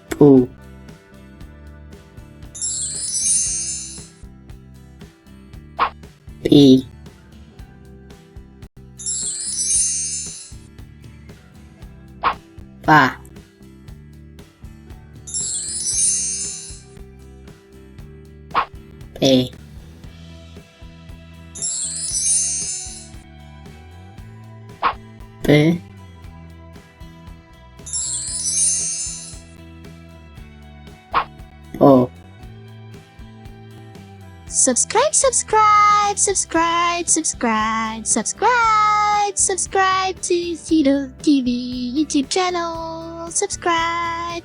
ፑ ጲ ጳ ጴ ጵ ጶ Subscribe to Fidel TV YouTube channel. Subscribe.